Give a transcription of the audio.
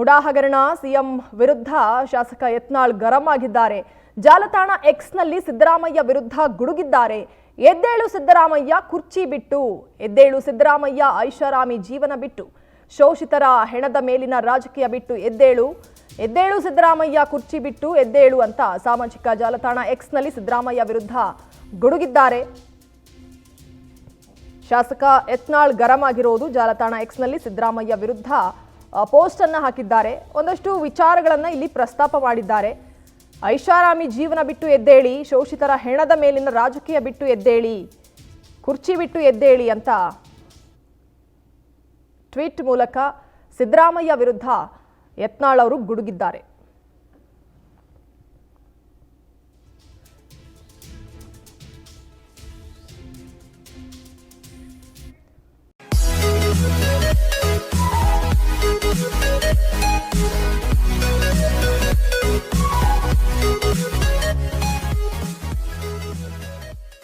ಉಡಾ ಹಗರಣ ಸಿಎಂ ವಿರುದ್ಧ ಶಾಸಕ ಯತ್ನಾಳ್ ಗರಂ ಆಗಿದ್ದಾರೆ. ಜಾಲತಾಣ ಎಕ್ಸ್ನಲ್ಲಿ ಸಿದ್ದರಾಮಯ್ಯ ವಿರುದ್ಧ ಗುಡುಗಿದ್ದಾರೆ. ಎದ್ದೇಳು ಸಿದ್ದರಾಮಯ್ಯ ಕುರ್ಚಿ ಬಿಟ್ಟು, ಎದ್ದೇಳು ಸಿದ್ದರಾಮಯ್ಯ ಐಷಾರಾಮಿ ಜೀವನ ಬಿಟ್ಟು, ಶೋಷಿತರ ಹೆಣದ ಮೇಲಿನ ರಾಜಕೀಯ ಬಿಟ್ಟು ಎದ್ದೇಳು, ಎದ್ದೇಳು ಸಿದ್ದರಾಮಯ್ಯ ಕುರ್ಚಿ ಬಿಟ್ಟು ಎದ್ದೇಳು ಅಂತ ಸಾಮಾಜಿಕ ಜಾಲತಾಣ ಎಕ್ಸ್ನಲ್ಲಿ ಸಿದ್ದರಾಮಯ್ಯ ವಿರುದ್ಧ ಗುಡುಗಿದ್ದಾರೆ. ಶಾಸಕ ಯತ್ನಾಳ್ ಗರಂ ಆಗಿರೋದು ಜಾಲತಾಣ ಎಕ್ಸ್ನಲ್ಲಿ ಸಿದ್ದರಾಮಯ್ಯ ವಿರುದ್ಧ ಪೋಸ್ಟ್ ಅನ್ನು ಹಾಕಿದ್ದಾರೆ. ಒಂದಷ್ಟು ವಿಚಾರಗಳನ್ನ ಇಲ್ಲಿ ಪ್ರಸ್ತಾಪ ಮಾಡಿದ್ದಾರೆ. ಐಷಾರಾಮಿ ಜೀವನ ಬಿಟ್ಟು ಎದ್ದೇಳಿ, ಶೋಷಿತರ ಹೆಣದ ಮೇಲಿನ ರಾಜಕೀಯ ಬಿಟ್ಟು ಎದ್ದೇಳಿ, ಕುರ್ಚಿ ಬಿಟ್ಟು ಎದ್ದೇಳಿ ಅಂತ ಟ್ವೀಟ್ ಮೂಲಕ ಸಿದ್ದರಾಮಯ್ಯ ವಿರುದ್ಧ ಯತ್ನಾಳ್ ಅವರು ಗುಡುಗಿದ್ದಾರೆ.